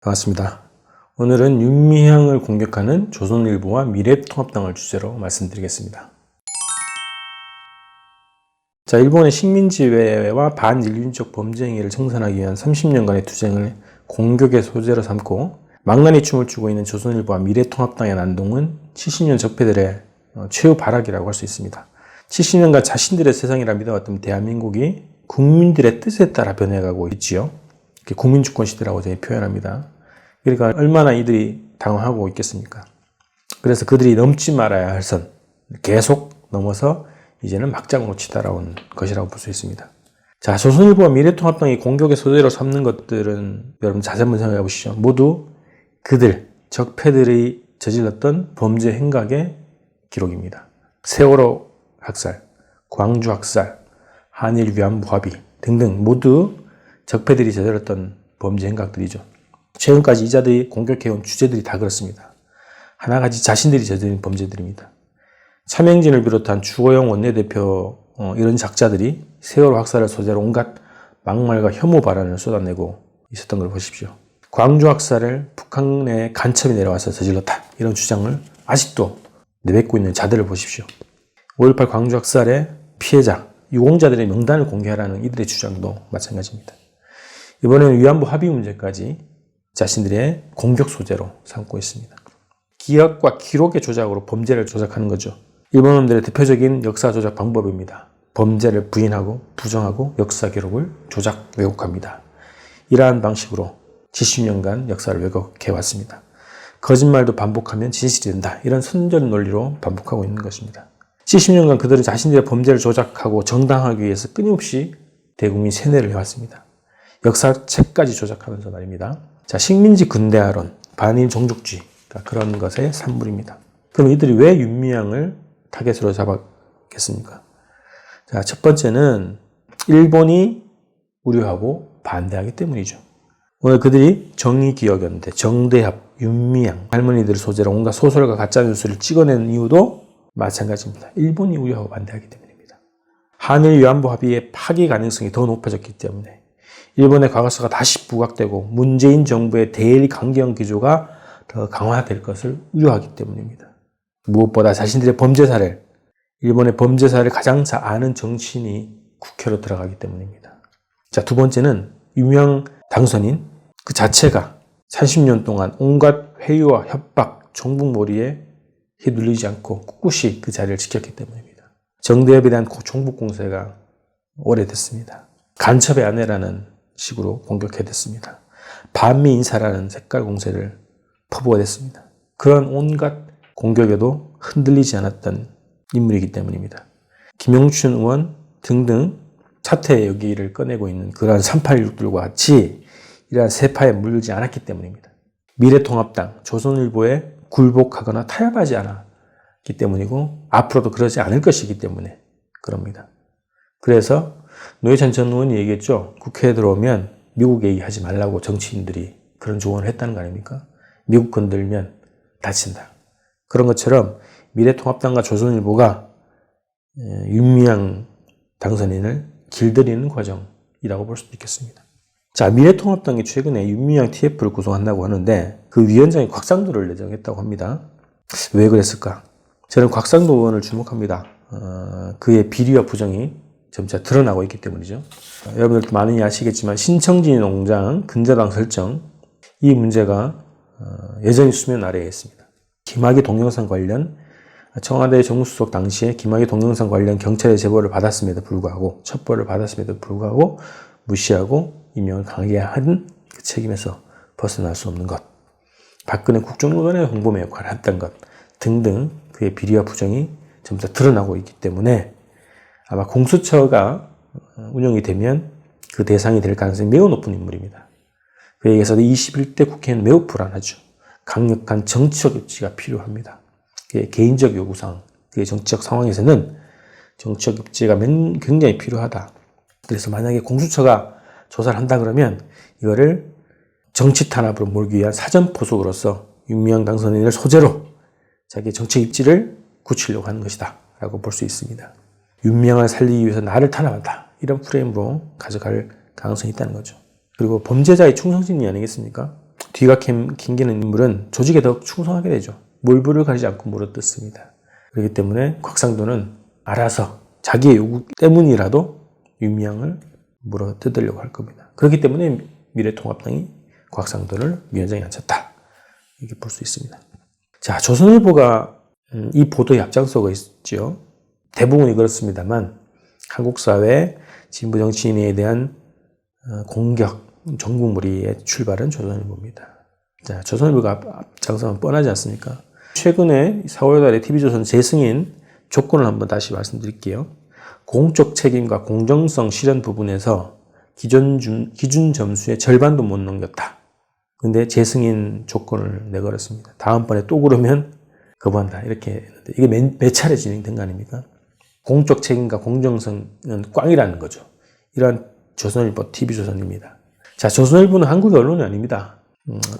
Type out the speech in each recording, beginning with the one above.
반갑습니다. 오늘은 윤미향을 공격하는 조선일보와 미래통합당을 주제로 말씀드리겠습니다. 자, 일본의 식민지배와 반인륜적 범죄 행위를 청산하기 위한 30년간의 투쟁을 공격의 소재로 삼고 망나니 춤을 추고 있는 조선일보와 미래통합당의 난동은 70년 적폐들의 최후 발악이라고 할 수 있습니다. 70년간 자신들의 세상이라 믿어왔던 대한민국이 국민들의 뜻에 따라 변해가고 있지요. 국민주권 시대라고 저희 표현합니다. 그러니까 얼마나 이들이 당황하고 있겠습니까? 그래서 그들이 넘지 말아야 할 선 계속 넘어서 이제는 막장으로 치달아온 것이라고 볼 수 있습니다. 자, 조선일보와 미래통합당이 공격의 소재로 삼는 것들은 여러분 자세히 한번 생각해 보시죠. 모두 그들, 적폐들이 저질렀던 범죄 행각의 기록입니다. 세월호 학살, 광주 학살, 한일 위안부 합의 등등 모두 적폐들이 저질렀던 범죄 행각들이죠. 최근까지 이자들이 공격해온 주제들이 다 그렇습니다. 하나같이 자신들이 저지른 범죄들입니다. 차명진을 비롯한 주호영 원내대표 이런 작자들이 세월호 학살을 소재로 온갖 막말과 혐오 발언을 쏟아내고 있었던 걸 보십시오. 광주 학살을 북한의 간첩이 내려와서 저질렀다 이런 주장을 아직도 내뱉고 있는 자들을 보십시오. 5.18 광주 학살의 피해자, 유공자들의 명단을 공개하라는 이들의 주장도 마찬가지입니다. 이번에는 위안부 합의 문제까지 자신들의 공격 소재로 삼고 있습니다. 기억과 기록의 조작으로 범죄를 조작하는 거죠. 일본놈들의 대표적인 역사 조작 방법입니다. 범죄를 부인하고 부정하고 역사 기록을 조작 왜곡합니다. 이러한 방식으로 70년간 역사를 왜곡해 왔습니다. 거짓말도 반복하면 진실이 된다. 이런 선전 논리로 반복하고 있는 것입니다. 70년간 그들은 자신들의 범죄를 조작하고 정당하기 위해서 끊임없이 대국민 세뇌를 해왔습니다. 역사책까지 조작하면서 말입니다. 자, 식민지 근대화론, 반일 종족주의 그런 것의 산물입니다. 그럼 이들이 왜 윤미향을 타겟으로 잡았겠습니까? 자, 첫 번째는 일본이 우려하고 반대하기 때문이죠. 오늘 그들이 정의기억연대, 정대합, 윤미향, 할머니들을 소재로 온갖 소설과 가짜뉴스를 찍어내는 이유도 마찬가지입니다. 일본이 우려하고 반대하기 때문입니다. 한일 위안부 합의의 파기 가능성이 더 높아졌기 때문에 일본의 과거사가 다시 부각되고 문재인 정부의 대일 강경 기조가 더 강화될 것을 우려하기 때문입니다. 무엇보다 자신들의 범죄사를, 일본의 범죄사를 가장 잘 아는 정치인이 국회로 들어가기 때문입니다. 자, 두 번째는 유명 당선인 그 자체가 30년 동안 온갖 회유와 협박, 종북몰이에 휘둘리지 않고 꿋꿋이 그 자리를 지켰기 때문입니다. 정대협에 대한 종북 공세가 오래됐습니다. 간첩의 아내라는 식으로 공격해댔습니다. 반미 인사라는 색깔 공세를 퍼부어댔습니다. 그런 온갖 공격에도 흔들리지 않았던 인물이기 때문입니다. 김영춘 의원 등등 사퇴의 여기를 꺼내고 있는 그러한 386들과 같이 이러한 세파에 물들지 않았기 때문입니다. 미래통합당, 조선일보에 굴복하거나 타협하지 않았기 때문이고 앞으로도 그러지 않을 것이기 때문에 그럽니다. 그래서 노회찬 전 의원이 얘기했죠. 국회에 들어오면 미국 얘기하지 말라고 정치인들이 그런 조언을 했다는 거 아닙니까? 미국 건들면 다친다. 그런 것처럼 미래통합당과 조선일보가 윤미향 당선인을 길들이는 과정이라고 볼 수도 있겠습니다. 자, 미래통합당이 최근에 윤미향 TF를 구성한다고 하는데 그 위원장이 곽상도를 내정했다고 합니다. 왜 그랬을까? 저는 곽상도 의원을 주목합니다. 그의 비리와 부정이 점차 드러나고 있기 때문이죠. 여러분들도 많이 아시겠지만 신청진 농장 근저당 설정 이 문제가 여전히 수면 아래에 있습니다. 김학의 동영상 관련 청와대 정무수석 당시에 김학의 동영상 관련 경찰의 제보를 받았음에도 불구하고 첩보를 받았음에도 불구하고 무시하고 임명을 강하게 한 그 책임에서 벗어날 수 없는 것, 박근혜 국정농단의 홍보매 역할을 했던 것 등등 그의 비리와 부정이 점차 드러나고 있기 때문에 아마 공수처가 운영이 되면 그 대상이 될 가능성이 매우 높은 인물입니다. 그에 의해서 21대 국회는 매우 불안하죠. 강력한 정치적 입지가 필요합니다. 그의 개인적 요구사항, 그의 정치적 상황에서는 정치적 입지가 굉장히 필요하다. 그래서 만약에 공수처가 조사를 한다 그러면 이거를 정치 탄압으로 몰기 위한 사전포석으로서 윤미향 당선인을 소재로 자기의 정치 입지를 굳히려고 하는 것이다 라고 볼 수 있습니다. 윤미향을 살리기 위해서 나를 탄압한다 이런 프레임으로 가져갈 가능성이 있다는 거죠. 그리고 범죄자의 충성심이 아니겠습니까? 뒤가 캥기는 인물은 조직에 더 충성하게 되죠. 몰부를 가리지 않고 물어뜯습니다. 그렇기 때문에 곽상도는 알아서 자기의 요구 때문이라도 윤미향을 물어뜯으려고 할 겁니다. 그렇기 때문에 미래통합당이 곽상도를 위원장에 앉혔다. 이렇게 볼 수 있습니다. 자, 조선일보가 이 보도에 앞장서고 있죠. 대부분이 그렇습니다만 한국 사회 진보 정치인에 대한 공격, 전국무리의 출발은 조선일보입니다. 자, 조선일보가 앞장서면 뻔하지 않습니까? 최근에 4월 달에 TV조선 재승인 조건을 한번 다시 말씀드릴게요. 공적 책임과 공정성 실현 부분에서 기준 점수의 절반도 못 넘겼다. 근데 재승인 조건을 내걸었습니다. 다음번에 또 그러면 거부한다. 이렇게 했는데 이게 몇 차례 진행된 거 아닙니까? 공적 책임과 공정성은 꽝이라는 거죠. 이러한 조선일보, TV조선입니다. 자, 조선일보는 한국의 언론이 아닙니다.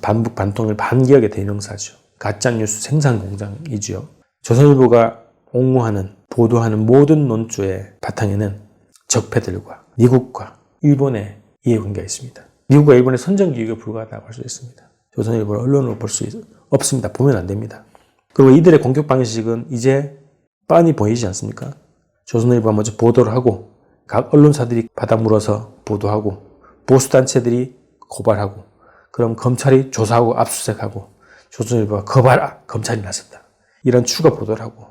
반북, 반통일, 반기역의 대명사죠. 가짜뉴스 생산 공장이지요. 조선일보가 옹호하는, 보도하는 모든 논조의 바탕에는 적폐들과 미국과 일본의 이해관계가 있습니다. 미국과 일본의 선전기획에 불과하다고 할 수 있습니다. 조선일보를 언론으로 볼 수 없습니다. 보면 안 됩니다. 그리고 이들의 공격 방식은 이제 빤히 보이지 않습니까? 조선일보가 먼저 보도를 하고 각 언론사들이 바닥 물어서 보도하고 보수단체들이 고발하고 그럼 검찰이 조사하고 압수수색하고 조선일보가 거봐라! 검찰이 나섰다. 이런 추가 보도를 하고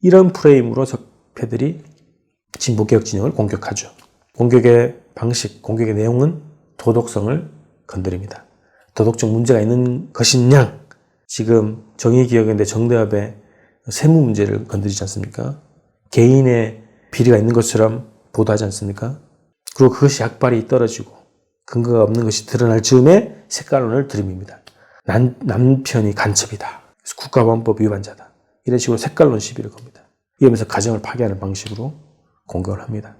이런 프레임으로 적폐들이 진보개혁 진영을 공격하죠. 공격의 방식, 공격의 내용은 도덕성을 건드립니다. 도덕적 문제가 있는 것이냐? 지금 정의기억인데 정대협의 세무 문제를 건드리지 않습니까? 개인의 비리가 있는 것처럼 보도하지 않습니까? 그리고 그것이 약발이 떨어지고 근거가 없는 것이 드러날 즈음에 색깔론을 들이밉니다. 남편이 간첩이다. 국가보안법 위반자다. 이런 식으로 색깔론 시비를 겁니다. 이러면서 가정을 파괴하는 방식으로 공격을 합니다.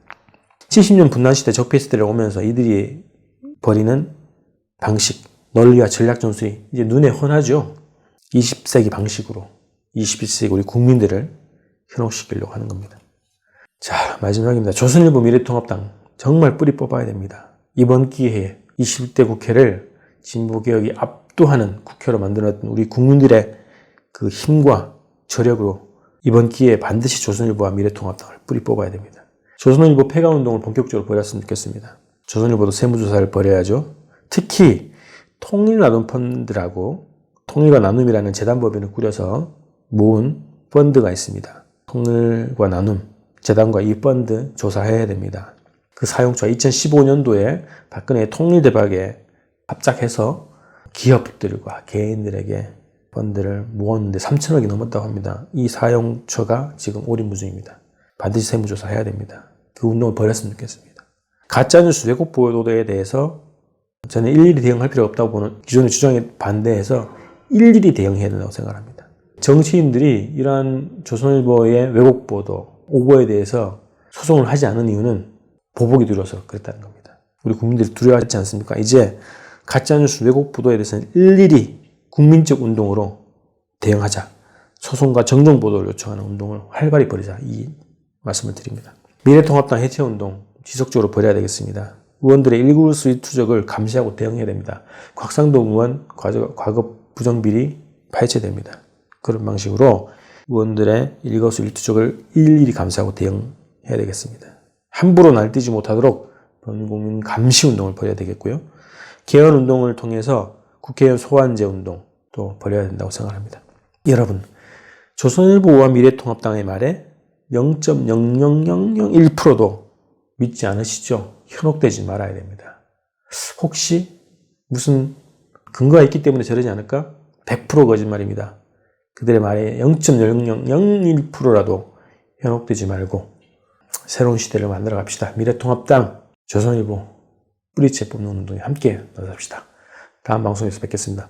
70년 분단시대 적폐시대를 오면서 이들이 벌이는 방식, 논리와 전략 전술이 이제 눈에 훤하죠. 20세기 방식으로 21세기 우리 국민들을 현혹시키려고 하는 겁니다. 자, 마지막입니다. 조선일보 미래통합당 정말 뿌리 뽑아야 됩니다. 이번 기회에 21대 국회를 진보개혁이 압도하는 국회로 만들어놨던 우리 국민들의 그 힘과 저력으로 이번 기회에 반드시 조선일보와 미래통합당을 뿌리 뽑아야 됩니다. 조선일보 폐가운동을 본격적으로 벌였으면 좋겠습니다. 조선일보도 세무조사를 벌여야죠. 특히 통일나눔펀드라고 통일과 나눔이라는 재단법인을 꾸려서 모은 펀드가 있습니다. 통일과 나눔, 재단과 이 펀드 조사해야 됩니다. 그 사용처가 2015년도에 박근혜의 통일대박에 합작해서 기업들과 개인들에게 펀드를 모았는데 3천억이 넘었다고 합니다. 이 사용처가 지금 오리무중입니다. 반드시 세무조사해야 됩니다. 그 운동을 벌였으면 좋겠습니다. 가짜뉴스 왜곡 보도에 대해서 저는 일일이 대응할 필요가 없다고 보는 기존의 주장에 반대해서 일일이 대응해야 된다고 생각합니다. 정치인들이 이러한 조선일보의 왜곡 보도, 오보에 대해서 소송을 하지 않은 이유는 보복이 두려워서 그랬다는 겁니다. 우리 국민들이 두려워하지 않습니까? 이제 가짜뉴스 왜곡 보도에 대해서는 일일이 국민적 운동으로 대응하자. 소송과 정정 보도를 요청하는 운동을 활발히 벌이자. 이 말씀을 드립니다. 미래통합당 해체운동 지속적으로 벌여야 되겠습니다. 의원들의 일거수일 투적을 감시하고 대응해야 됩니다. 곽상도 의원 과거 부정비리 파헤쳐야 그런 방식으로 의원들의 일거수일투족을 일일이 감시하고 대응해야 되겠습니다. 함부로 날뛰지 못하도록 범국민 감시운동을 벌여야 되겠고요. 개헌운동을 통해서 국회의원 소환제 운동도 벌여야 된다고 생각합니다. 여러분, 조선일보와 미래통합당의 말에 0.00001%도 믿지 않으시죠? 현혹되지 말아야 됩니다. 혹시 무슨 근거가 있기 때문에 저러지 않을까? 100% 거짓말입니다. 그들의 말에 0.0001%라도 현혹되지 말고 새로운 시대를 만들어 갑시다. 미래통합당, 조선일보, 뿌리채 뽑는 운동에 함께 나섭시다. 다음 방송에서 뵙겠습니다.